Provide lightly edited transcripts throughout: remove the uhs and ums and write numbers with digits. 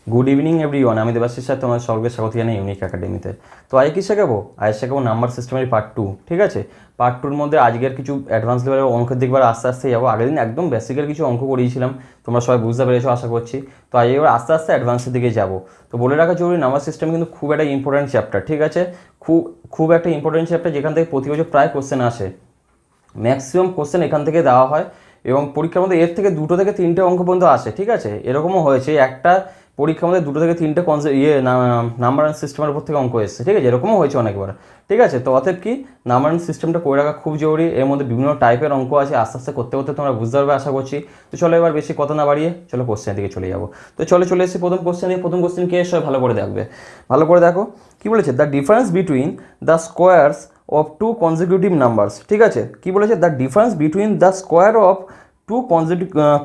Good evening everyone, আমি Debashis sir, তোমার সকলকে স্বাগত জানাই ইউনিক একাডেমিতে। তো আজ কি শেখাবো? আজ শেখাবো নাম্বার সিস্টেমের পার্ট 2। ঠিক আছে, পার্ট 2-র মধ্যে আজকের কিছু অ্যাডভান্স লেভেলের অঙ্কের দিকবার আস্তে আস্তে যাবো। আগের দিন একদম বেসিকের কিছু অঙ্ক করিয়েছিলাম, তোমরা সবাই বুঝতে পেরেছো আশা করছি। তো আজ এবার আস্তে আস্তে অ্যাডভান্সের দিকে যাবো। তো বলে রাখা জরুরি, নাম্বার সিস্টেম কিন্তু খুব একটা ইম্পর্টেন্ট চ্যাপ্টার। ঠিক আছে, খুব একটা ইম্পর্টেন্ট চ্যাপ্টার, যেখান থেকে প্রতি বছর প্রায় কোশ্চেন আসে। ম্যাক্সিমাম কোশ্চেন এখান থেকে দেওয়া হয় এবং পরীক্ষার মধ্যে এর থেকে 2 থেকে 3টে অঙ্ক পর্যন্ত আসে। ঠিক আছে, এরকমও হয়েছে একটা পরীক্ষার মধ্যে 2 থেকে 3টে নাম্বার অ্যান্ড সিস্টেমের উপর থেকে অঙ্ক এসেছে। ঠিক আছে, এরকমও হয়েছে অনেকবার। ঠিক আছে, তো অতএব কি নাম্বার অ্যান্ড সিস্টেমটা করে রাখা খুব জরুরি। এর মধ্যে বিভিন্ন টাইপের অঙ্ক আছে, আস্তে আস্তে করতে করতে তোমরা বুঝতে পারবে আশা করছি। তো চলো এবার বেশি কথা না বাড়িয়ে চলো কোশ্চেনের দিকে চলে যাবো। তো চলে এসেছি প্রথম কোশ্চেন দিয়ে। প্রথম কোশ্চেন কে সবাই ভালো করে দেখবে, ভালো করে দেখো কি বলেছে। The difference between the squares of two consecutive numbers. ঠিক আছে, কি বলেছে? The difference between the square of two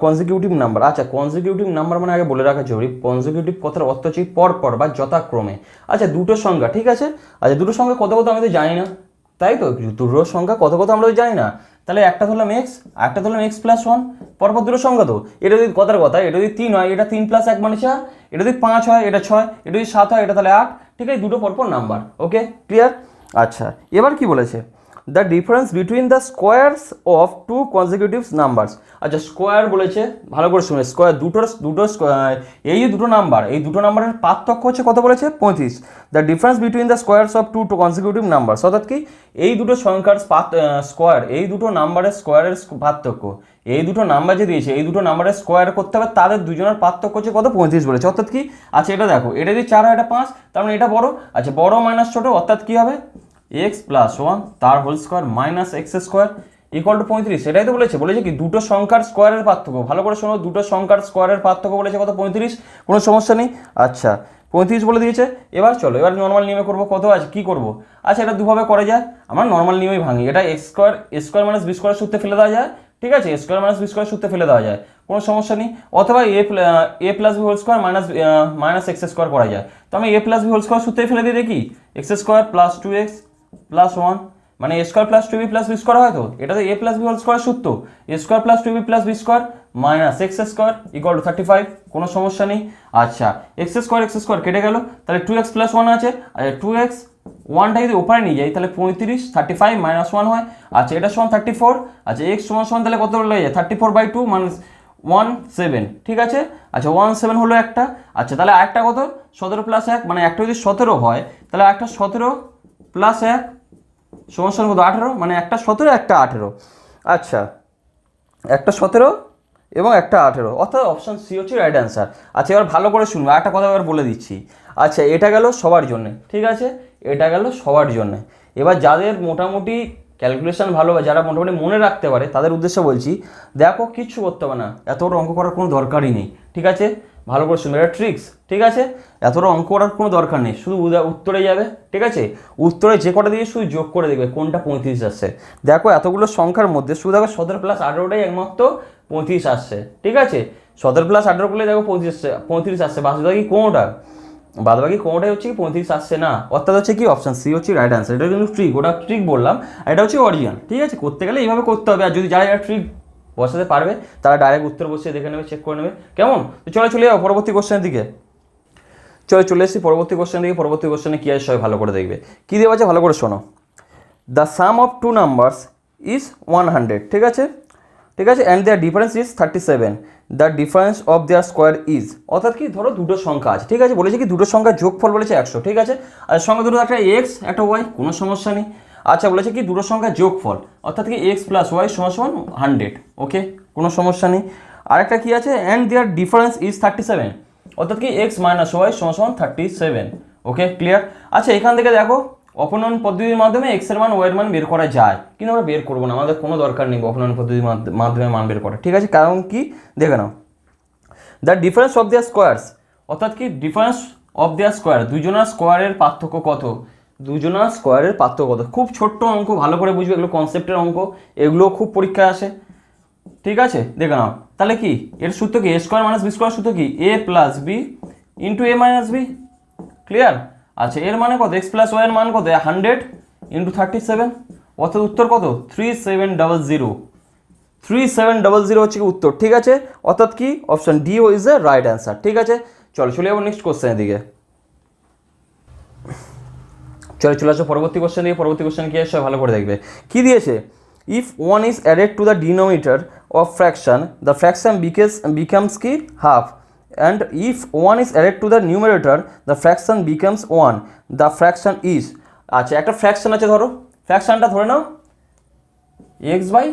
consecutive number. আচ্ছা, কনজিকিউটিভ নাম্বার মানে আগে বলে রাখা জরুরি, কনজিকিউটিভ কথার অর্থ হচ্ছে পরপর বা যথাক্রমে। আচ্ছা, দুটো সংখ্যা। ঠিক আছে, আচ্ছা দুটো সংখ্যা কত কত আমি তো জানি না, তাই তো? দুটো সংখ্যা কত কত আমরা তো জানি না। তাহলে একটা ধরলাম এক্স, একটা ধরলাম এক্স প্লাস ওয়ান, পরপর দুটো সংখ্যা তো। এটা যদি কথার কথা, এটা যদি 3 হয় এটা 3 প্লাস 1 মানে 4, এটা যদি 5 হয় এটা 6, এটা যদি 7 হয় এটা তাহলে 8। ঠিক আছে, দুটো পরপর নাম্বার। ওকে, ক্লিয়ার? আচ্ছা, এবার কি বলেছে? The difference between the squares of two consecutive numbers. আচ্ছা, স্কোয়ার বলেছে, ভালো করে শুনে। স্কোয়ার দুটো এই যে দুটো নাম্বার, এই দুটো নাম্বারের পার্থক্য হচ্ছে কত বলেছে? 35। The difference between the squares of two consecutive numbers, অর্থাৎ কি এই দুটো সংখ্যার স্কোয়ার, এই দুটো নাম্বারের স্কোয়ারের পার্থক্য, এই দুটো নাম্বার যে দিয়েছে এই দুটো নাম্বারের স্কোয়ার করতে হবে, তাদের দুজনের পার্থক্য হচ্ছে কত? 35 বলেছে। অর্থাৎ কি? আচ্ছা এটা দেখো, এটা যদি 4 হয় এটা 5, তার মানে এটা বড়। আচ্ছা, বড় মাইনাস ছোট, অর্থাৎ কি হবে? এক্স প্লাস ওয়ান তার whole square minus X square equal to 35। সেটাই তো বলেছে। বলেছে কি দুটো সংখ্যার স্কোয়ারের পার্থক্য। ভালো করে শোনো, দুটো সংখ্যার স্কোয়ারের পার্থক্য বলেছে কত? 35। কোনো সমস্যা নেই। আচ্ছা, 35 বলে দিয়েছে। এবার চলো, এবার নর্মাল নিয়মে করবো। কত আছে কি করব? আচ্ছা, এটা দুভাবে করা যায়, আমরা নর্মাল নিয়মেই ভাঙি। এটা A square minus B square সূত্রে ফেলে দেওয়া যায়। ঠিক আছে, A square minus B square সূত্রে ফেলে দেওয়া যায়, কোনো সমস্যা নেই। অথবা A plus B whole square minus X square করা যায়। তো আমি A plus B whole square সূত্রে ফেলে দিয়ে দেখি, x square plus 2x plus 1 মানে A square plus 2b plus B square হয়। তো এটা তো A plus B whole square সূত্র, A square plus 2b plus B square minus X square equal to 35। কোনো সমস্যা নেই। আচ্ছা, এক্স স্কোয়ার কেটে গেল, তাহলে 2x প্লাস 1 আছে। আচ্ছা, 2x 1টা যদি ওপারে নিয়ে যাই তাহলে 35, 35 মাইনাস 1 হয়। আচ্ছা, এটা সমান 34। আচ্ছা, এক্স সমান তাহলে কত লেগে যায়? 34/2 মাইনাস 17। ঠিক আছে, আচ্ছা 17 হলো একটা। আচ্ছা, তাহলে আরেকটা কত? 17 প্লাস 1, মানে একটা যদি 17 হয় তাহলে একটা 17 প্লাস 1 সমান কত? 18, মানে একটা 17 একটা 18। আচ্ছা, একটা 17 এবং একটা 18, অর্থাৎ অপশন সি হচ্ছে রাইট অ্যান্সার। আচ্ছা, এবার ভালো করে শুনবো, একটা কথা এবার বলে দিচ্ছি। আচ্ছা, এটা গেল সবার জন্যে। ঠিক আছে, এটা গেল সবার জন্যে। এবার যাদের মোটামুটি ক্যালকুলেশন ভালো, যারা মোটামুটি মনে রাখতে পারে, তাদের উদ্দেশ্যে বলছি, দেখো কিচ্ছু করতে হবে না, এত বড় অঙ্ক করার কোনো দরকারই নেই। ঠিক আছে, ভালো করে শুনবে, এটা ট্রিক্স। ঠিক আছে, এতটা অঙ্ক করার কোনো দরকার নেই, শুধু উত্তরে যাবে। ঠিক আছে, উত্তরে যে কটা দিয়ে শুধু যোগ করে দেখবে কোনটা 35 আসছে। দেখো এতগুলো সংখ্যার মধ্যে শুধু দেখো 17 প্লাস 18টাই একমাত্র 35 আসছে। ঠিক আছে, 17 প্লাস 18 করলে দেখো 35 আসছে, বাদবাকি কোনোটাই হচ্ছে কি 35 আসছে না। অর্থাৎ হচ্ছে কি অপশন সি হচ্ছে রাইট অ্যান্সার। এটা কিন্তু ট্রিক, ওটা ট্রিক বললাম, আর এটা হচ্ছে অরিজিনাল। ঠিক আছে, করতে গেলে এইভাবে করতে হবে। আর যদি যারা ট্রিক বসাতে পারবে তারা ডাইরেক্ট উত্তর বসিয়ে দেখে নেবে, চেক করে নেবে। কেমন? তো চলে যাও পরবর্তী কোশ্চেনের দিকে। চলে এসেছি পরবর্তী কোশ্চেন দিকে। পরবর্তী কোশ্চেনে কী আছে সবাই ভালো করে দেখবে। কী দেওয়া আছে ভালো করে শোনো। The sum of two numbers is 100। ঠিক আছে, and their difference is 37। The difference of their square is, অর্থাৎ কি ধরো দুটো সংখ্যা আছে। ঠিক আছে, বলেছে কি দুটো সংখ্যার যোগফল বলেছে 100। ঠিক আছে, আর সঙ্গে দুটো একটা এক্স একটা ওয়াই, কোনো সমস্যা নেই। আচ্ছা, বলেছে কি দুটো সংখ্যার যোগফল, অর্থাৎ কি এক্স প্লাস ওয়াই সমান 100। ওকে, কোনো সমস্যা নেই। আরেকটা কি আছে? অ্যান্ড দেয়ার ডিফারেন্স ইজ 37, অর্থাৎ কি এক্স মাইনাস ওয়াই সমান 37। ওকে, ক্লিয়ার? আচ্ছা, এখান থেকে দেখো অপনয়ন পদ্ধতির মাধ্যমে এক্স এর মান ওয়াই এর মান বের করা যায়, কিন্তু আমরা বের করবো না, আমাদের কোনো দরকার নেই অপনয়ন পদ্ধতির মাধ্যমে মান বের করা। ঠিক আছে, কারণ কি দেখে নাও, the difference of their squares, অর্থাৎ কি ডিফারেন্স অফ দেয়ার স্কোয়ার, দুজনের স্কোয়ারের পার্থক্য কত? দুজনের স্কোয়ারের পার্থক্য কত? খুব ছোট্ট অঙ্ক, ভালো করে বুঝবে, এগুলো কনসেপ্টের অঙ্ক, এগুলো খুব পরীক্ষায় আসে। ঠিক আছে, দেখে নাও তাহলে কি এর সূত্র কি? এ স্কোয়ার মাইনাস বি স্কোয়ার সূত্র কি? এ প্লাস বি ইন্টু এ মাইনাস বি। ক্লিয়ার? আচ্ছা, এর মানে কত? এক্স প্লাস ওয়াই এর মান কত? 100 ইন্টু 37, অর্থাৎ উত্তর কত? 3700। 3700 হচ্ছে কি উত্তর। ঠিক আছে, অর্থাৎ কি option D is a right answer. ঠিক আছে, চলো চলে যাবো নেক্সট কোশ্চেনের দিকে। চলে আসো পরবর্তী কোশ্চেন দিকে। পরবর্তী কোশ্চেন কি আছে ভালো করে দেখবে। কি দিয়েছে? If one is added to the denominator of fraction the fraction becomes কি half, and if one is added to the numerator the fraction becomes one, the fraction is. আচ্ছা একটা ফ্র্যাকশন আছে, ধরো ফ্র্যাকশনটা ধরে নাও x/y।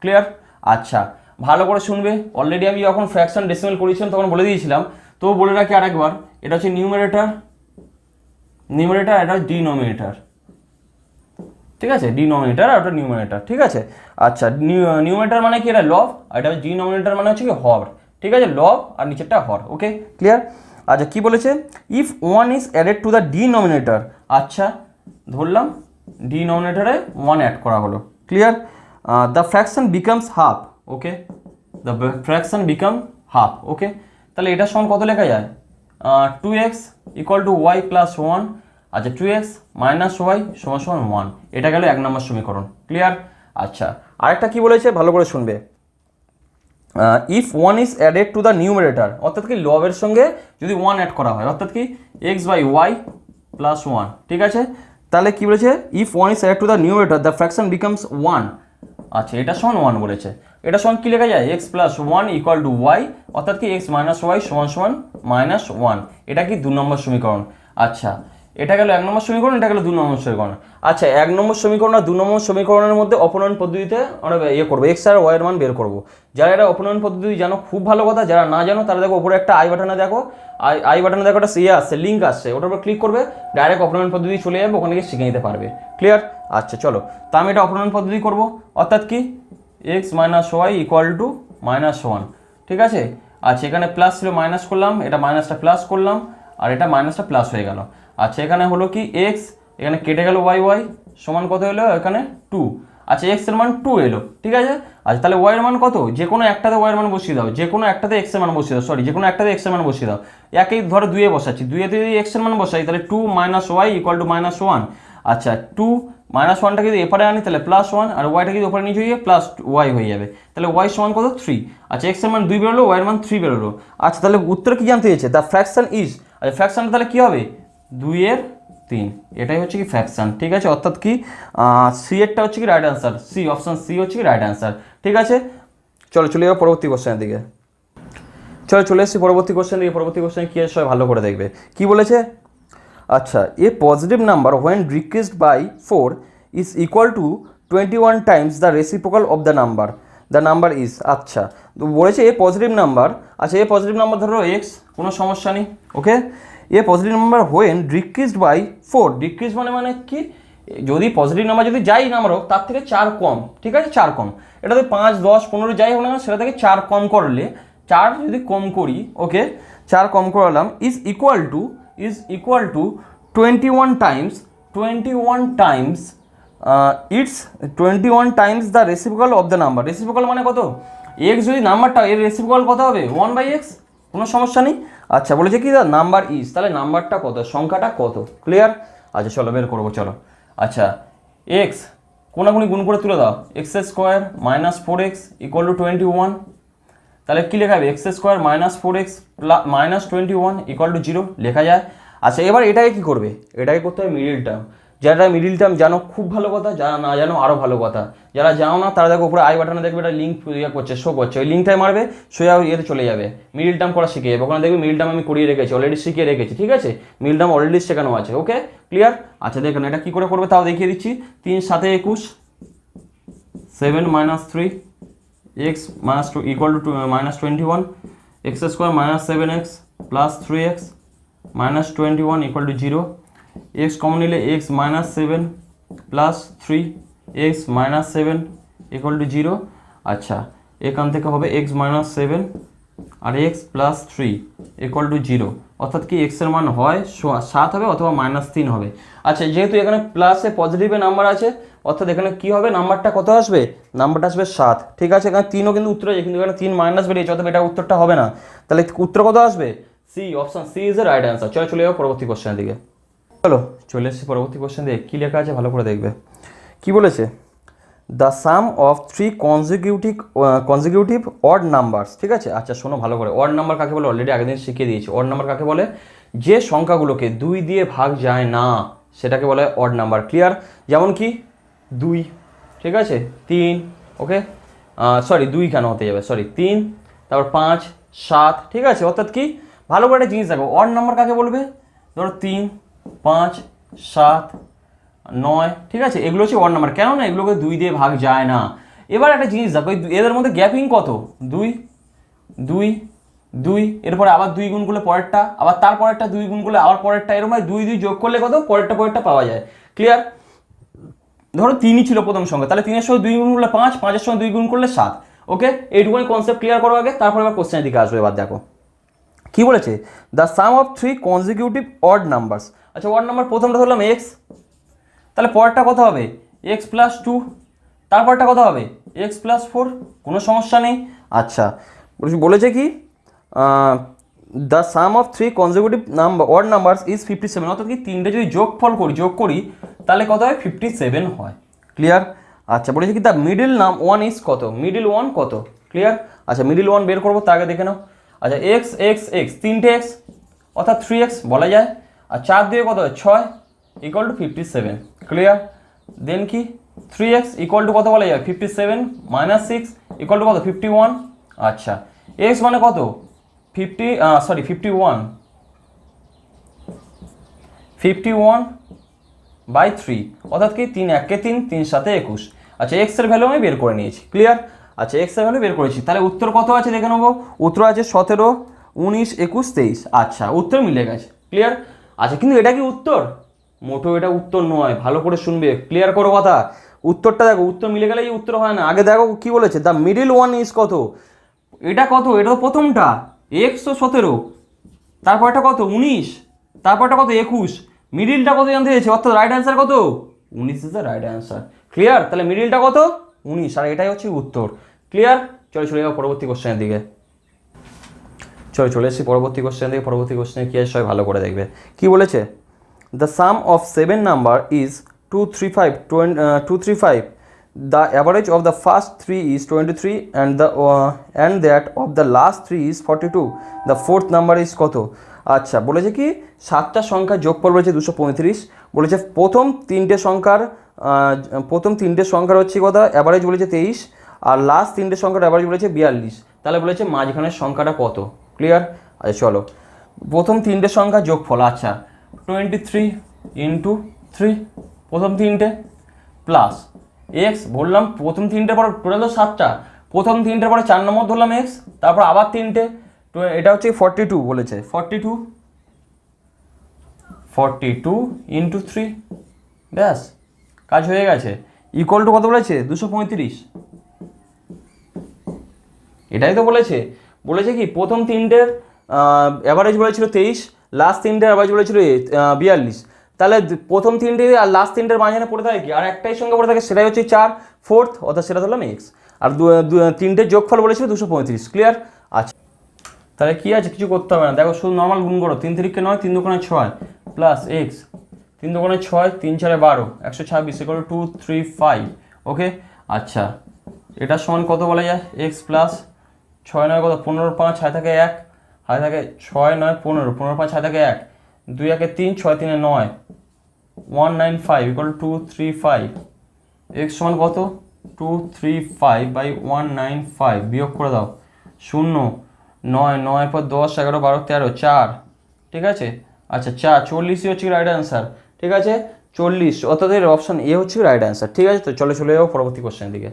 ক্লিয়ার? আচ্ছা ভালো করে শুনবে। অলরেডি আমি যখন ফ্র্যাকশন ডেসিমাল করেছিলাম তখন বলে দিয়েছিলাম, তো বলে রাখি আরেকবার, এটা হচ্ছে নিউমারেটর, এটা হচ্ছে ডিনোমিনেটর। ঠিক আছে, ডিনোমিনেটর আর ওটা নিউমারেটর। ঠিক আছে, আচ্ছা নিউমারেটর মানে কি, এটা লব, আর এটা ডিনোমিনেটর মানে হচ্ছে কি হর। ঠিক আছে, লব আর নিচেরটা হর। Okay clear? আচ্ছা কি বলেছে? If one is added to the denominator. আচ্ছা ধরলাম ডিনোমিনেটরে ওয়ান অ্যাড করা হলো। Clear? The fraction becomes half. Okay, the fraction become half. Okay, তাহলে এটা সমান কত লেখা যায়? 2x equal to Y plus 1। আচ্ছা 2x মাইনাস ওয়াই সমান সমান 1। এটা গেল 1 নম্বর সমীকরণ। ক্লিয়ার? আচ্ছা আরেকটা কি বলেছে ভালো করে শুনবে। If one is added to the numerator, অর্থাৎ কি লবের সঙ্গে যদি 1 অ্যাড করা হয়, অর্থাৎ কি x/y প্লাস 1। ঠিক আছে, তাহলে কি বলেছে? If one is added to the numerator the fraction becomes 1। আচ্ছা এটা সমান 1 বলেছে। এটা সমান কি লেখা যায়? x plus 1 equal to y, অর্থাৎ কি x মাইনাস ওয়াই সমান সমান মাইনাস 1। এটা কি 2 নম্বর সমীকরণ। আচ্ছা এটা গেল 1 নম্বর সমীকরণ, এটা গেল 2 নম্বর সমীকরণ। আচ্ছা 1 নম্বর সমীকরণ আর 2 নম্বর সমীকরণের মধ্যে অপনয়ন পদ্ধতিতে আমরা করবো, x আর y এর মান বের করবো। যারা এটা অপনয়ন পদ্ধতি জানো খুব ভালো কথা, যারা না জানো তারা দেখো উপরে একটা আই বাটনে দেখো, আই বাটনে দেখো একটা আসছে, লিঙ্ক আসছে, ওটার উপর ক্লিক করবে, ডাইরেক্ট অপনয়ন পদ্ধতি চলে যাবে, ওখানে গিয়ে শিখে নিতে পারবে। ক্লিয়ার? আচ্ছা চলো, তা আমি এটা অপনয়ন পদ্ধতি করবো, অর্থাৎ কি x minus Y equal to minus 1। ঠিক আছে, আচ্ছা এখানে প্লাস ছিল মাইনাস করলাম, এটা মাইনাসটা প্লাস করলাম, আর এটা মাইনাসটা প্লাস হয়ে গেল। আচ্ছা এখানে হলো কি x, এখানে কেটে গেল y সমান কত হলো এখানে 2। আচ্ছা x এর মান 2 এলো। ঠিক আছে, আচ্ছা তাহলে y এর মান কত? যে কোনো একটাতে y এর মান বসিয়ে দাও, যে কোনো একটাতে x এর মান বসিয়ে দাও, যে কোনো একটাতে x এর মান বসিয়ে দাও। একই ধরো 2 এ বসাচ্ছি, 2 এতে যদি x এর মান বসাই তাহলে 2 minus Y equal to minus 1। আচ্ছা 2 মাইনাস 1টাকে যদি এপারে আনি তাহলে প্লাস 1, আর ওয়াইটাকে যদি ওপরে নিচে গিয়ে প্লাস ওয়াই হয়ে যাবে, তাহলে ওয়াই সমান কত? 3। আচ্ছা x এর মান 2 বেরোলো, y এর মান 3 বেরোলো। আচ্ছা তাহলে উত্তর কি জানতে চেয়েছে? The fraction is. আচ্ছা ফ্র্যাকশনটা তাহলে কি হবে? 2/3। এটাই হচ্ছে কি ফ্র্যাকশন। ঠিক আছে, অর্থাৎ কি সি এরটা হচ্ছে কি right answer, C option C হচ্ছে কি রাইট অ্যান্সার। ঠিক আছে, চলে যাবো পরবর্তী কোশ্চেনের দিকে। চলে এসেছি পরবর্তী কোশ্চেন দিকে। পরবর্তী কোশ্চেন কি আছে সবাই ভালো করে দেখবে। কি বলেছে? আচ্ছা a positive number when decreased by 4 is equal to 21 times the reciprocal of the number is. আচ্ছা তো বলেছে এ পজিটিভ নাম্বার। আচ্ছা এ পজিটিভ নাম্বার ধরো এক্স, কোনো সমস্যা নেই। Okay, a positive number when decreased by 4, decrease মানে কি, যদি পজিটিভ নাম্বার যদি যাই নাম্বার হোক তার থেকে 4 কম। ঠিক আছে, 4 কম, এটা যদি 5, 10, 15 যাই হোক না সেটা থেকে 4 কম করলে, 4 যদি কম করি, ওকে 4 কম করালাম, is equal to 21 Times it's 21 times the reciprocal of the number. Reciprocal মানে কত? এক্স যদি নাম্বারটা, এর রেসিপ্রোকাল কত হবে? 1/x, কোনো সমস্যা নেই। আচ্ছা বলেছে কি নাম্বার ইজ, তাহলে নাম্বারটা কত, সংখ্যাটা কত। ক্লিয়ার? আচ্ছা চলো বের করবো, চলো। আচ্ছা এক্স কোনাকুনি গুণ করে তুলে দাও, x² minus 4x equal to 21। তাহলে কী লেখা হবে? x² minus 4x minus 21 equal to 0 লেখা যায়। আচ্ছা এবার এটাকে কী করবে? এটাকে করতে হবে মিডিল টার্ম। যারা মিডিল টার্ম জানো খুব ভালো কথা, যারা না জানো আরও ভালো কথা। যারা জানো না তারা দেখো উপরে আই বাটনে দেখবে একটা লিঙ্ক শো করছে, ওই লিঙ্কটাই মারবে, সোজা ইয়েতে চলে যাবে, মিডিল টার্ম করা শিখে যাবে। ওখানে দেখবে মিডিল টার্ম আমি করিয়ে রেখেছি, অলরেডি শিখিয়ে রেখেছি। ঠিক আছে, মিডিল টার্ম অলরেডি শেখানো আছে। Okay clear? আচ্ছা দেখুন এটা কী করে করবে তাও দেখিয়ে দিচ্ছি। 3 × 7 = 21, 7 - 3 x minus 2 equal to minus 21, x² minus 7x plus 3x minus 21 equal to 0, x common নিলে x minus 7 plus 3 x minus 7 equal to 0। আচ্ছা এখান থেকে হবে x minus 7 R x plus 3 equal to 0, অর্থাৎ কি x এর মান হয় 7 হবে অথবা -3 হবে। আচ্ছা যেহেতু এখানে প্লাসে পজিটিভে নাম্বার আছে, অর্থাৎ এখানে কি হবে, নাম্বারটা কত আসবে? নাম্বারটা আসবে 7। ঠিক আছে, এখানে 3ও কিন্তু উত্তর আছে, কিন্তু এখানে 3 মাইনাস বেরিয়েছে, অর্থাৎ এটা উত্তরটা হবে না। তাহলে উত্তর কত আসবে? C, option C is the right answer. চলে যাবো পরবর্তী কোশ্চেনের দিকে। চলে এসেছি পরবর্তী কোশ্চেন দিকে। কী লেখা আছে ভালো করে দেখবে। কি বলেছে? The sum of three consecutive odd numbers, ঠিক আছে। আচ্ছা শোনো ভালো করে, অড নাম্বার কাকে বলে অলরেডি আগের দিন শিখিয়ে দিয়েছি। অড নাম্বার কাকে বলে? যে সংখ্যাগুলোকে 2 দিয়ে ভাগ যায় না সেটাকে বলে অড নাম্বার। ক্লিয়ার? যেমন কি 2, ঠিক আছে, 3, ওকে, সরি 2 কেন হতে যাবে, সরি 3, তারপর 5, 7, ঠিক আছে। অর্থাৎ কি, ভালো করে একটা জিনিস দেখো, অড নাম্বার কাকে বলবে? ধরো 3, 5, 7, 9, ঠিক আছে, এগুলো হচ্ছে অড নাম্বার। কেন না এগুলোকে 2 দিয়ে ভাগ যায় না। এবার একটা জিনিস দেখো, এদের মধ্যে গ্যাপিং কত? 2, 2, 2, এরপরে আবার 2 গুণ করলে পরেরটা, আবার তার পরেরটা 2 গুণ করলে আবার পরেরটা, এরকম 2 2 যোগ করলে কত? পরেরটা পাওয়া যায়। ক্লিয়ার? ধরো 3ই ছিল প্রথম সংখ্যা, তাহলে 3 এর সঙ্গে 2 গুণ করলে 5, 5 এর সঙ্গে 2 গুণ করলে 7। ওকে, এইটুকুনি কনসেপ্ট ক্লিয়ার করো আগে, তারপর এবার কোশ্চেনের দিকে আসবে। এবার দেখো কি বলেছে, the sum of three consecutive odd numbers. আচ্ছা অড নাম্বার প্রথমটা ধরলাম এক্স, তাহলে পরেরটা কত হবে? এক্স প্লাস 2, তারপরটা কত হবে? এক্স প্লাস 4, কোনো সমস্যা নেই। আচ্ছা বলেছে কি, the sum of three consecutive number odd numbers is 57, অর্থাৎ কি তিনটে যদি যোগ করি তাহলে কত হয়? 57 হয়। ক্লিয়ার? আচ্ছা বলেছে কি দ্য মিডিল ওয়ান ইজ কত? মিডিল ওয়ান কত? ক্লিয়ার? আচ্ছা মিডিল ওয়ান বের করবো, তার আগে দেখে নাও। আচ্ছা এক্স এক্স এক্স, তিনটে এক্স অর্থাৎ 3x বলা যায়, আর 4 দিয়ে কত হয়? 6 ইকুয়াল টু 57। ক্লিয়ার? দেন কি 3x ইকুয়াল টু কত বলা যায়? 57 মাইনাস 6 ইকুয়াল টু কত? 51। আচ্ছা x মানে কত? 51 বাই 3, অর্থাৎ কি 3 1 3, 3 7 21। আচ্ছা এক্স এর ভ্যালু আমি বের করে নিয়েছি। ক্লিয়ার? আচ্ছা এক্স এর ভ্যালু বের করেছি, তাহলে উত্তর কত আছে দেখে নেবো। উত্তর আছে 17, 19, 21, 23। আচ্ছা উত্তর মিলে গেছে। ক্লিয়ার? আচ্ছা কিন্তু এটা কি উত্তর? মোটেও এটা উত্তর নয়, ভালো করে শুনবে, ক্লিয়ার করো কথা। উত্তরটা দেখো, উত্তর মিলে গেলেই উত্তর হয় না। আগে দেখো কি বলেছে, দ্য মিডিল ওয়ান ইজ কত? এটা কত? এটা তো প্রথমটা এক্স তো 17, তারপরটা কত? 19, তারপরটা কত? 21, মিডিলটা কত জানতে চেয়েছে, অর্থাৎ রাইট অ্যান্সার কত? 19 is the right answer. Clear? তাহলে মিডিলটা কত? 19, আর এটাই হচ্ছে উত্তর। ক্লিয়ার? চলে যাও পরবর্তী কোশ্চেনের দিকে। চলে এসেছি পরবর্তী কোশ্চেনের দিকে। পরবর্তী কোশ্চেনে কি আছে সবাই ভালো করে দেখবে। কি বলেছে, the sum of 7 number is 235, the average of the first 3 is 23 and that of the last 3 is 42, the fourth number is কত? আচ্ছা বলেছে কি 7টা সংখ্যার যোগফল বলেছে 235, বলেছে প্রথম তিনটে সংখ্যার হচ্ছে কত? অ্যাভারেজ বলেছে 23, আর লাস্ট তিনটে সংখ্যার অ্যাভারেজ বলেছে 42, তাহলে বলেছে মাঝখানের সংখ্যাটা কত? ক্লিয়ার? আচ্ছা চলো প্রথম তিনটে সংখ্যার যোগফল। আচ্ছা 23 ইন্টু 3, প্রথম তিনটে, প্লাস এক্স বললাম প্রথম তিনটের পর টোটাল তো 7টা, প্রথম তিনটের পরে 4 নম্বর ধরলাম এক্স, তারপর আবার তিনটে, এটা হচ্ছে 42 বলেছে, 42 ইন্টু 3, ব্যাস কাজ হয়ে গেছে। ইকুয়াল টু কত বলেছে? 235। এটাই তো বলেছে। বলেছে কি প্রথম তিনটের অ্যাভারেজ বলেছিল 23, লাস্ট তিনটের অ্যাভারেজ বলেছিল 42, তাহলে প্রথম তিনটে আর লাস্ট তিনটের মাঝখানে পড়ে থাকে কি আর একটাই সঙ্গে পড়ে থাকে, সেটাই হচ্ছে 4, ফোর্থ, অর্থাৎ সেটা ধরলাম এক্স, আর তিনটের যোগফল বলেছিল 235। ক্লিয়ার? আচ্ছা তাহলে কি আছে, কিছু করতে হবে না, দেখো শুধু নর্মাল গুণ করো, 3 3 9, 3 2 6 প্লাস এক্স, 3 2 6, 3 4 12, 126 ইকুয়াল টু 235। ওকে আচ্ছা এটা সমান কত বলা যায়? এক্স প্লাস 6 9 কত? 15 5 হাতে থাকে 1, হাতে থাকে 6 9 15, 15 5 হাতে থাকে 1, 2 1 3, 6 3 9, 195 ইকুয়াল টু 235। এক্স সমান কত? 235 বাই 195, বিয়োগ করে দাও, 0 9 9 পর 10 11 12 13 4, ঠিক আছে। আচ্ছা 4 40ই হচ্ছে রাইট অ্যান্সার। ঠিক আছে 40, অর্থাৎ এর অপশন এ হচ্ছে রাইট অ্যান্সার। ঠিক আছে, তো চলে যাবো পরবর্তী কোশ্চেনের দিকে।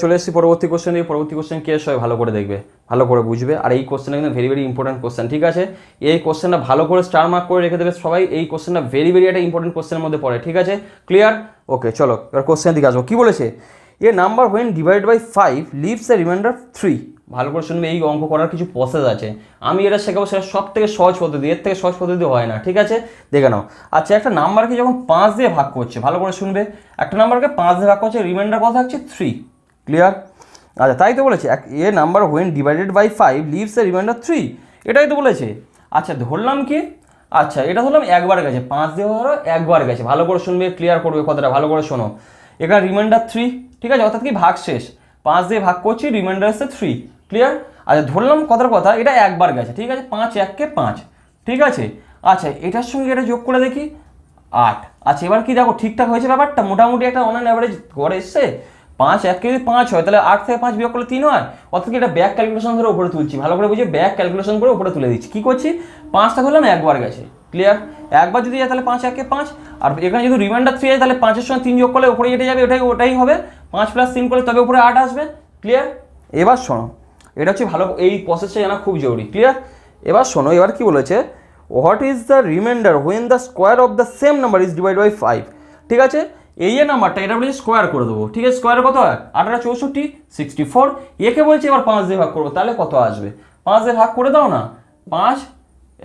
চলে এসেছি পরবর্তী কোশ্চেন দিকে। পরবর্তী কোশ্চেন কি সবাই ভালো করে দেখবে, ভালো করে বুঝবে, আর এই কোশ্চেনটা কিন্তু ভেরি ইম্পর্টেন্ট কোশ্চেন। ঠিক আছে, এই কোশ্চেনটা ভালো করে স্টার মার্ক করে রেখে দেবে সবাই, এই কোশ্চেনটা ভেরি একটা ইম্পর্টেন্ট কোশ্চেনের মধ্যে পড়ে। ঠিক আছে ক্লিয়ার? ওকে চলো এবার কোশ্চেনের দিকে আসবো। কি বলেছে, a number when divided by 5 leaves a remainder 3। ভালো করে শুনবে, এই অঙ্ক করার কিছু প্রসেস আছে, আমি এটা শেখাবো, সেটা সব থেকে সহজ পদ্ধতি, এর থেকে সহজ পদ্ধতি হয় না। ঠিক আছে দেখে নাও। আচ্ছা একটা নাম্বারকে যখন 5 দিয়ে ভাগ করছে, ভালো করে শুনবে, একটা নাম্বারকে 5 দিয়ে ভাগ করছে, রিমাইন্ডার কত থাকছে? 3। ক্লিয়ার? আচ্ছা তাই তো বলেছে, a number when divided by 5 leaves a remainder 3, এটাই তো বলেছে। আচ্ছা ধরলাম কি, আচ্ছা এটা ধরলাম একবার গেছে, 5 দিয়ে ধরো একবার গেছে, ভালো করে শুনবে, ক্লিয়ার করবে কথাটা, ভালো করে শোনো। এখানে রিমাইন্ডার 3, ঠিক আছে, অর্থাৎ কি ভাগ শেষ, 5 দিয়ে ভাগ করছি, রিমাইন্ডার এসে 3, ক্লিয়ার। আচ্ছা ধরলাম কথার কথা এটা একবার গেছে, ঠিক আছে, 5 1 5, ঠিক আছে। আচ্ছা এটার সঙ্গে এটা যোগ করে দেখি 8। আচ্ছা এবার কি দেখো ঠিকঠাক হয়েছে ব্যাপারটা, মোটামুটি একটা অন অ্যান অ্যাভারেজ গড়ে এসছে। 5 1 যদি 5 হয় তাহলে 8 থেকে 5 বিয়োগ করলে 3 হয়, অর্থাৎ কি এটা ব্যাক ক্যালকুলেশন ধরে উপরে তুলছি, ভালো করে বুঝে ব্যাক ক্যালকুলেশন করে উপরে তুলে দিচ্ছি। কি করছি, 5টা ধরলাম একবার গেছে, ক্লিয়ার। একবার যদি যায় তাহলে 5 1 5, আর এখানে যদি রিমাইন্ডার 3 যায় তাহলে 5-এর সঙ্গে 3 যোগ করলে উপরে যেটা যাবে ওটাই হবে, 5 + 3 করলে তবে উপরে 8 আসবে, ক্লিয়ার। এবার শোনো, এটা হচ্ছে ভালো, এই প্রসেসটা জানা খুব জরুরি, ক্লিয়ার। এবার শোনো, এবার কি বলেছে, what is the remainder when the square of the same number is divide by 5, ঠিক আছে। এই যে নাম্বারটা এটা বলেছে স্কোয়ার করে দেবো, ঠিক আছে, স্কোয়ারে কত হয় 8 8 64 64, একে বলছে এবার 5 দিয়ে ভাগ করবো, তাহলে কত আসবে, 5 দিয়ে ভাগ করে দাও না, 5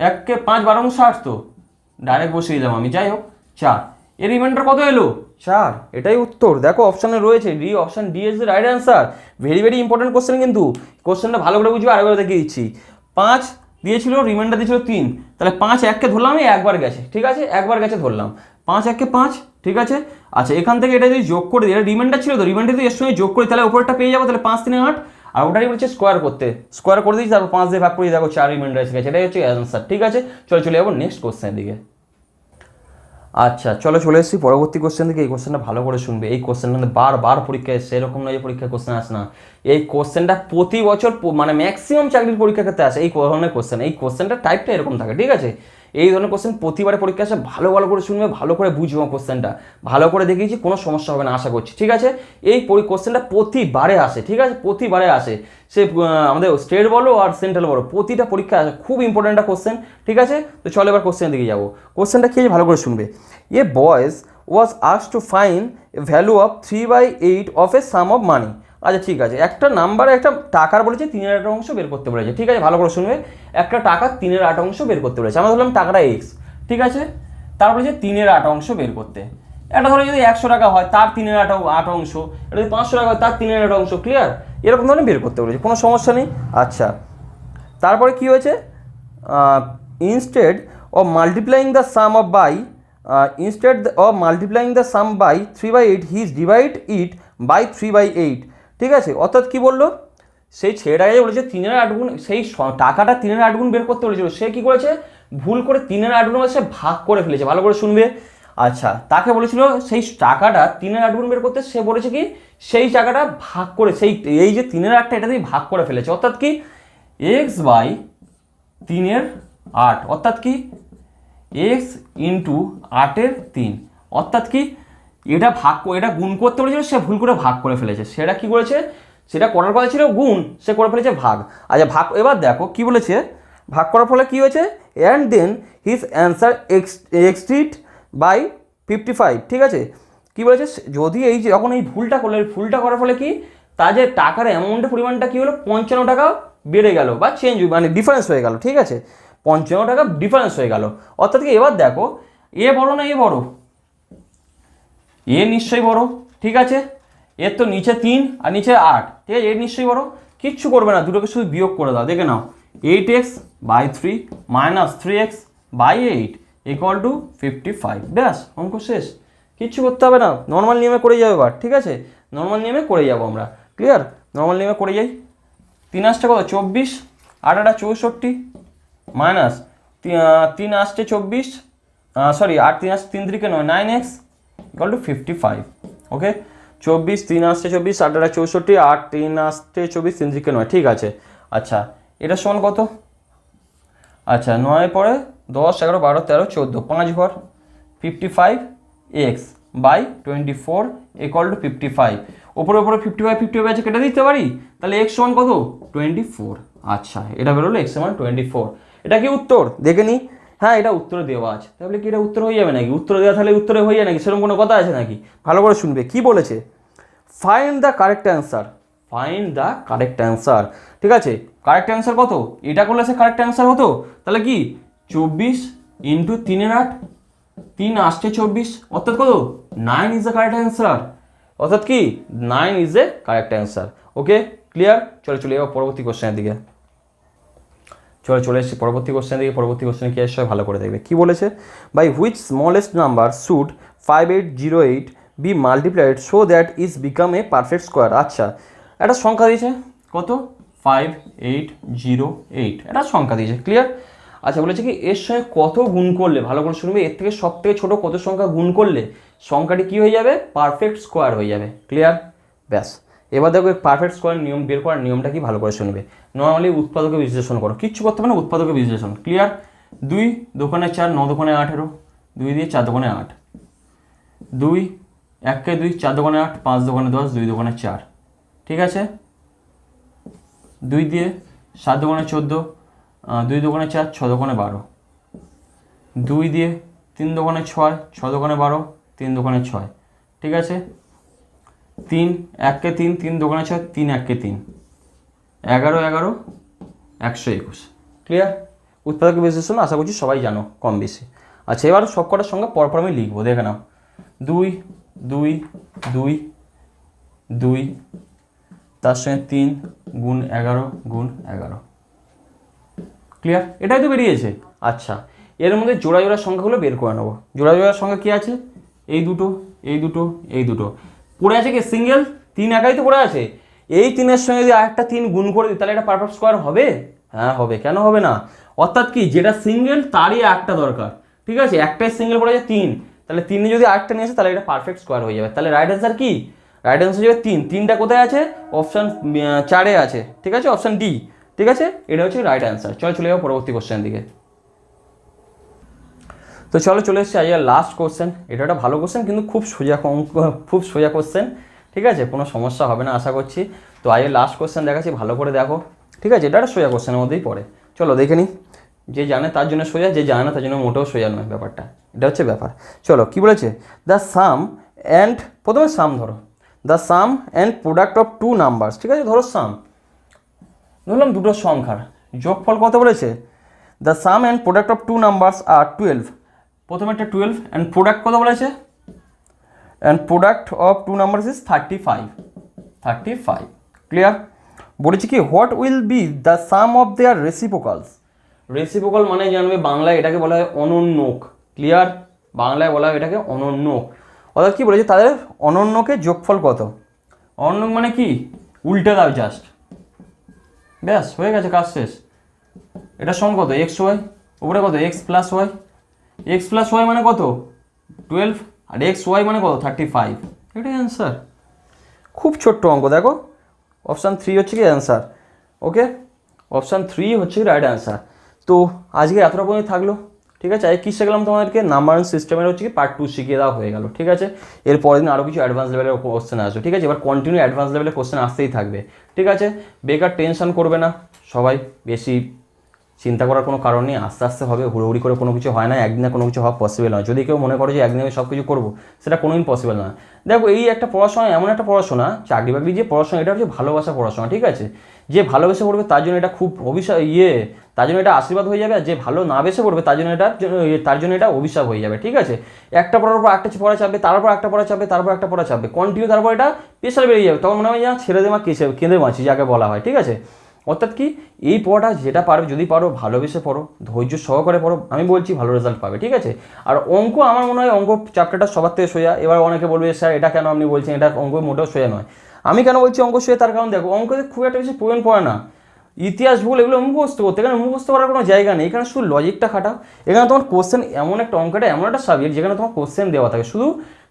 1 কে 5 12 60, তো ডাইরেক্ট বসিয়ে দিলাম আমি, যাই হোক 4, এর রিমাইন্ডার কত এলো 4, এটাই উত্তর। দেখো অপশানে রয়েছে D, option D is the right answer. Very very important question, কিন্তু কোশ্চেনটা ভালো করে বুঝবে, আরেকবার দেখিয়ে দিচ্ছি। 5 দিয়েছিল, রিমাইন্ডার দিয়েছিল 3, তাহলে 5 1 কে ধরলাম, আমি একবার গেছে, ঠিক আছে, একবার গেছে ধরলাম, 5 1 5, ঠিক আছে। আচ্ছা এখান থেকে এটা যদি যোগ করে দিই, এটা রিমাইন্ডার ছিল তো, রিমাইন্ডার যদি এর সঙ্গে যোগ করি তাহলে উপরটা পেয়ে যাবো, তাহলে 5 3 8, আর ওটাই বলছে স্কোয়ার করতে, স্কোয়ার করে দিয়েছি, তারপর 5 দিয়ে ভাগ করে দেখো 4 রিমাইন্ডার এসে গেছে, এটাই হচ্ছে অ্যান্সার, ঠিক আছে। চলে যাবো নেক্সট কোশ্চেনের দিকে। আচ্ছা চলে এসেছি পরবর্তী কোশ্চেন দিকে। এই কোশ্চেনটা ভালো করে শুনবে, এই কোশ্চেনটা বারবার পরীক্ষা এসছে, এরকম নয় যে পরীক্ষায় কোশ্চেন আসে না, এই কোশ্চেনটা প্রতি বছর মানে ম্যাক্সিমাম চাকরির পরীক্ষা ক্ষেত্রে আসে এই ধরনের কোশ্চেন, এই কোশ্চেনটা টাইপটা এরকম থাকে, ঠিক আছে। এই ধরনের কোশ্চেন প্রতিবারে পরীক্ষা আসে, ভালো করে শুনবে, ভালো করে বুঝবো কোশ্চেনটা, ভালো করে দেখিয়েছি, কোনো সমস্যা হবে না আশা করছি, ঠিক আছে। এই কোশ্চেনটা প্রতিবারে আসে, ঠিক আছে, প্রতিবারে আসে, সে আমাদের স্টেট বলো আর সেন্ট্রাল বলো, প্রতিটা পরীক্ষা আসে, খুব ইম্পর্টেন্ট একটা কোশ্চেন, ঠিক আছে। তো চলো এবার কোশ্চেনের দিকে যাবো। কোশ্চেনটা কি ভালো করে শুনবে, a boys was asked to find a value of 3/8 of a sum of money. আচ্ছা ঠিক আছে, একটা নাম্বারে একটা টাকার বলেছে 3/8 অংশ বের করতে বলেছে, ঠিক আছে, ভালো করে শুনবে। একটা টাকা 3/8 অংশ বের করতে বলেছে, আমরা ধরলাম টাকাটা এক্স, ঠিক আছে, তার বলেছে 3/8 অংশ বের করতে। এটা ধরো যদি 100 টাকা হয় তার 3/8 অংশ, এটা যদি 500 টাকা হয় তার 3/8 অংশ, ক্লিয়ার, এরকম ধরনের বের করতে বলেছে, কোনো সমস্যা নেই। আচ্ছা তারপরে কি হয়েছে, instead of multiplying the sum of by instead of multiplying the sum by 3/8 he is divide it by 3/8, ঠিক আছে। অর্থাৎ কি বললো, সেই ছেলেটাকে বলেছে 3/8 গুণ, সেই টাকাটা 3/8 গুণ বের করতে বলেছিল, সে কি করেছে, ভুল করে 3/8 গুণ সে ভাগ করে ফেলেছে, ভালো করে শুনবে। আচ্ছা তাকে বলেছিল সেই টাকাটা 3/8 গুণ বের করতে, সে বলেছে কি সেই টাকাটা ভাগ করে, সেই এই যে 3/8টা এটা দিয়ে ভাগ করে ফেলেছে, অর্থাৎ কি x/3/8, অর্থাৎ কি x ইন্টু 8/3, অর্থাৎ কি এটা এটা গুণ করতে বলেছিল, সে ভুল করে ভাগ করে ফেলেছে, সেটা কি করেছে, সেটা করার কথা ছিল গুণ, সে করে ফেলেছে ভাগ। আচ্ছা ভাগ, এবার দেখো কি বলেছে, ভাগ করার ফলে কি হয়েছে, and then his answer exceed by 55, ঠিক আছে। কি বলেছে, যদি এই যে যখন এই ভুলটা করলো, এই ভুলটা করার ফলে কি তার যে টাকার অ্যামাউন্টের পরিমাণটা কি হলো 55 টাকা বেড়ে গেল, বা চেঞ্জ মানে ডিফারেন্স হয়ে গেল, ঠিক আছে, 55 টাকা ডিফারেন্স হয়ে গেল। অর্থাৎ কি এবার দেখো এ বড় না এ বড়, এ নিশ্চয়ই বড়, ঠিক আছে, এর তো নিচে 3 আর নিচে 8, ঠিক আছে, এ নিশ্চয়ই বড়, কিচ্ছু করবে না, দুটোকে শুধু বিয়োগ করে দাও, দেখে নাও 8x/3 minus 3x/8 equal to 55, ব্যাস অঙ্ক শেষ, কিচ্ছু করতে হবে না, নর্মাল নিয়মে করে যাবে এবার, ঠিক আছে, নর্মাল নিয়মে করে যাবো আমরা, ক্লিয়ার, নর্মাল নিয়মে করে যাই। 3 আসছে কত 24, 8 8 64 মাইনাস 3 আসছে 24, সরি 8 3 আসছে 3 3 9 9x ইকুয়াল টু 55, ওকে। 24 3 আসছে 24, 8 8 64, 8 3 আসছে 24, 3 3 9, ঠিক আছে। আচ্ছা এটা সমান কত, আচ্ছা 9 পরে 10 11 12 13 14, 5 ঘর 55x/24 ইকুয়াল টু 55, ওপরে 55 আছে কেটে দিতে পারি, তাহলে x সমান কত 24, আচ্ছা এটা বেরোলো x সমান 24, এটা কি উত্তর দেখে নি, হ্যাঁ এটা উত্তরে দেওয়া আছে, তাহলে কি এটা উত্তর হয়ে যাবে নাকি, উত্তরে দেওয়া থাকলে উত্তরে হয়ে যায় নাকি, সেরকম কোনো কথা আছে নাকি, ভালো করে শুনবে কি বলেছে, find the correct answer, find the correct answer, ঠিক আছে। কারেক্ট অ্যান্সার কত, এটা করলে সে কারেক্ট অ্যান্সার হতো, তাহলে কি 24 ইন্টু 3/8, 3 আসছে 24, অর্থাৎ কত 9 ইজ দ্য কারেক্ট অ্যান্সার, অর্থাৎ কি 9 is the correct answer, okay clear. চলে এবার পরবর্তী কোশ্চেনের দিকে, চলে এসেছি পরবর্তী কোশ্চেনের দিকে। পরবর্তী কোশ্চেন কি আসছে ভালো করে দেখবে, কি বলেছে, by which smallest number should 5808 be multiplied so that is become a perfect square. আচ্ছা, একটা সংখ্যা দিয়েছে কত 5808, একটা সংখ্যা দিয়েছে, ক্লিয়ার। আচ্ছা বলেছে কি এর সঙ্গে কত গুণ করলে, ভালো করে শুনবে, এর থেকে সব থেকে ছোটো কত সংখ্যা গুণ করলে সংখ্যাটি কী হয়ে যাবে, পারফেক্ট স্কোয়ার হয়ে যাবে, ক্লিয়ার। ব্যাস, এবার দেখো পারফেক্ট স্কোয়ার নিয়ম বের করার নিয়মটা কি ভালো করে শুনবে। নর্মালি উৎপাদকে বিশ্লেষণ করো, কিচ্ছু করতে হবে না, উৎপাদকে বিশ্লেষণ, ক্লিয়ার। 2 দোকানে 4, 9 দোকানে 18, 2 দিয়ে 4 দোকানে 8, 2 1 2, 4 দোকানে 8, 5 দোকানে 10, 2 দোকানে 4, ঠিক আছে। 2 দিয়ে 7 দোকানে 14, 2 দোকানে 4, 6 দোকানে 12, 2 দিয়ে 3 দোকানে 6, 6 দোকানে 12, 3 দোকানে 6, ঠিক আছে। 3 1 3, 3 দোকানে 6, 3 1 3, 11 11 121, ক্লিয়ার। উৎপাদক বিশ্লেষণ আশা করছি সবাই জানো কম বেশি। আচ্ছা এবার সব কটার সঙ্গে পরপর আমি লিখবো, দেখে নাও। 2 2 2 2, তার সঙ্গে 3 গুণ 11 গুণ 11, ক্লিয়ার, এটাই তো বেরিয়েছে। আচ্ছা এর মধ্যে জোড়া জোড়া সংখ্যাগুলো বের করে নেবো। জোড়া জোড়া সংখ্যা কী আছে, এই দুটো এই দুটো এই দুটো, পড়ে আছে কি সিঙ্গেল 3 একাই তো পড়ে আছে। এই 3-এর সঙ্গে যদি আরেকটা 3 গুণ করে দিই তাহলে এটা পারফেক্ট স্কোয়ার হবে, হ্যাঁ হবে, কেন হবে না। অর্থাৎ কি যেটা সিঙ্গেল তারই একটা দরকার, ঠিক আছে, একটাই সিঙ্গেল পড়ে আছে 3, তাহলে 3 যদি আরেকটা নিয়ে আসে তাহলে এটা পারফেক্ট স্কোয়ার হয়ে যাবে। তাহলে রাইট অ্যান্সার কি, রাইট অ্যান্সার যাবে 3, 3টা কোথায় আছে, অপশান 4-এ আছে, ঠিক আছে, অপশান ডি, ঠিক আছে, এটা হচ্ছে রাইট অ্যান্সার। চলে যাবো পরবর্তী কোশ্চেন দিকে। তো চলে এসেছি আজকে লাস্ট কোশ্চেন। এটা একটা ভালো কোশ্চেন কিন্তু খুব সোজা কোশ্চেন, ঠিক আছে, কোনো সমস্যা হবে না আশা করছি। তো আজকে লাস্ট কোশ্চেন দেখাচ্ছি, ভালো করে দেখো, ঠিক আছে, এটা একটা সোজা কোশ্চেনের মধ্যেই পড়ে। চলো দেখে নিই। যে জানে তার জন্য সোজা, যে জানে না তার জন্য মোটেও সোজা নয় ব্যাপারটা, এটা হচ্ছে ব্যাপার। চলো কি বলেছে, দ্য সাম অ্যান্ড, প্রথমে সাম ধরো, the sum and product of 2 numbers, ঠিক আছে, ধরো সাম, ধরলাম দুটো সংখ্যার যোগফল কত বলেছে, the sum and product of 2 numbers আর 12, প্রথমে একটা 12 অ্যান্ড প্রোডাক্ট কত বলেছে, and product of 2 numbers is 35, clear. বলেছি কি what will be the sum of their reciprocals, reciprocal মানে জানবে বাংলায় এটাকে বলা হয় অনন্যক, ক্লিয়ার, বাংলায় বলা হয় এটাকে অনন্যক। অর্থাৎ কি বলেছে তাদের অনন্যকের যোগফল কত, অনন্যক মানে কি উল্টে দাও জাস্ট, ব্যাস হয়ে গেছে কাজ শেষ। এটা সমান কত এক্স ওয়াই, উপরে কত X plus Y, X plus Y মানে কত 12, আর এক্স ওয়াই মানে কত 35, এটাই অ্যান্সার। খুব ছোট্ট অঙ্ক, দেখো অপশান 3 হচ্ছে কি অ্যান্সার, ওকে, অপশান 3 হচ্ছে কি রাইট অ্যান্সার। তো আজকে এতটা পর্যন্ত থাকলো, ঠিক আছে। আজকে কী শিখলাম তোমাদেরকে, নাম্বারিং সিস্টেমের হচ্ছে কি পার্ট 2 শিখিয়ে দেওয়া হয়ে গেল, ঠিক আছে। এর পরের দিন আরও কিছু অ্যাডভান্স লেভেলের কোশ্চেন আসবে, ঠিক আছে। এবার কন্টিনিউ অ্যাডভান্স লেভেলের কোশ্চেন আসতেই থাকবে, ঠিক আছে। বেকার টেনশন করবে না সবাই, বেশি চিন্তা করার কোনো কারণ নেই, আস্তে আস্তে হবে, হুড়োহুড়ি করে কোনো কিছু হয় না, একদিনে কোনো কিছু হওয়া পসিবল নয়। যদি কেউ মনে করে যে একদিনে আমি সব কিছু করবো, সেটা কোনোদিন পসিবল না। দেখো এই একটা পড়াশোনা, এমন একটা পড়াশোনা, চাকরি বাকরি যে পড়াশোনা, এটা হচ্ছে ভালোবাসা পড়াশোনা, ঠিক আছে। যে ভালোবেসে পড়বে তার জন্য এটা খুব তার জন্য এটা আশীর্বাদ হয়ে যাবে, আর যে ভালো না বেসে পড়বে তার জন্য এটা অভিশাপ হয়ে যাবে, ঠিক আছে। একটা পড়ার পর একটা পড়া চাপবে, তারপর একটা পড়া চাপবে, তারপর একটা পড়া চাপবে, কন্টিনিউ, তারপর এটা প্রেশার বেরিয়ে যাবে, তখন মনে হয় যেন ছেড়ে দেওয়া কেঁদে বাঁচি যাকে বলা হয়, ঠিক আছে। অর্থাৎ কি এই পড়াটা যেটা পারবে, যদি পারো ভালোবেসে পড়ো, ধৈর্য সহকারে পড়ো, আমি বলছি ভালো রেজাল্ট পাবে, ঠিক আছে। আর অঙ্ক, আমার মনে হয় অঙ্ক চ্যাপ্টারটা সবার থেকে সোজা। এবার অনেকে বলবে স্যার এটা কেন আপনি বলছেন, এটা অঙ্ক মোটেও সোজা নয়। আমি কেন বলছি অঙ্ক সোজা, তার কারণ দেখো অঙ্কতে খুব একটা বেশি প্রয়োজন পড়ে না। ইতিহাস ভূগোল এগুলো মুখস্থ করতে, এখানে মুখস্থ করার কোনো জায়গা নেই, এখানে শুধু লজিকটা খাটাও। এখানে তোমার কোশ্চেন, এমন একটা অঙ্কটা এমন একটা সাবজেক্ট যেখানে তোমার কোশ্চেন দেওয়া থাকে, শুধু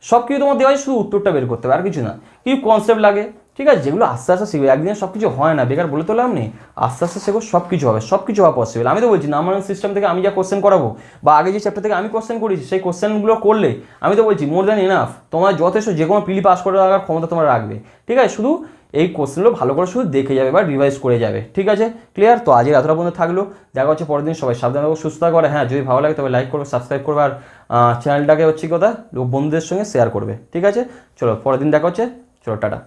সব কিছু তোমার দেওয়া হয়, শুধু উত্তরটা বের করতে হবে, আর কিছু না। কিছু কনসেপ্ট লাগে, ঠিক আছে, যেগুলো আস্তে আস্তে শিখবে, একদিনে সব কিছু হয় না, বেকার বলে তো লাভ নেই। আস্তে আস্তে শেখো, সব কিছু হবে, সব কিছু হওয়া পসিবল। আমি তো বলছি নাম্বারিং সিস্টেম থেকে আমি যা কোশ্চেন করাবো, বা আগে যে চ্যাপ্টার থেকে আমি কোশ্চেন করেছি, সেই কোশ্চেনগুলো করলে আমি তো বলছি মোর দ্যান এনাফ, তোমার যথেষ্ট যে কোনো পিলি পাস করে রাখার ক্ষমতা তোমরা রাখবে, ঠিক আছে। শুধু এই কোশ্চেনগুলো ভালো করে শুধু দেখে যাবে বা রিভাইজ করে যাবে, ঠিক আছে, ক্লিয়ার। তো আজকের এতটা পর্যন্ত থাকলো, দেখা হচ্ছে পরের দিন। সবাই সাবধানে থাকো, সুস্থ থাকো, হ্যাঁ যদি ভালো লাগে তবে লাইক করবে, সাবস্ক্রাইব করবে, আর চ্যানেলটাকে হচ্ছে কথা বন্ধুদের সঙ্গে শেয়ার করবে, ঠিক আছে। চলো পরের দিন দেখা হচ্ছে, চলো টাটা।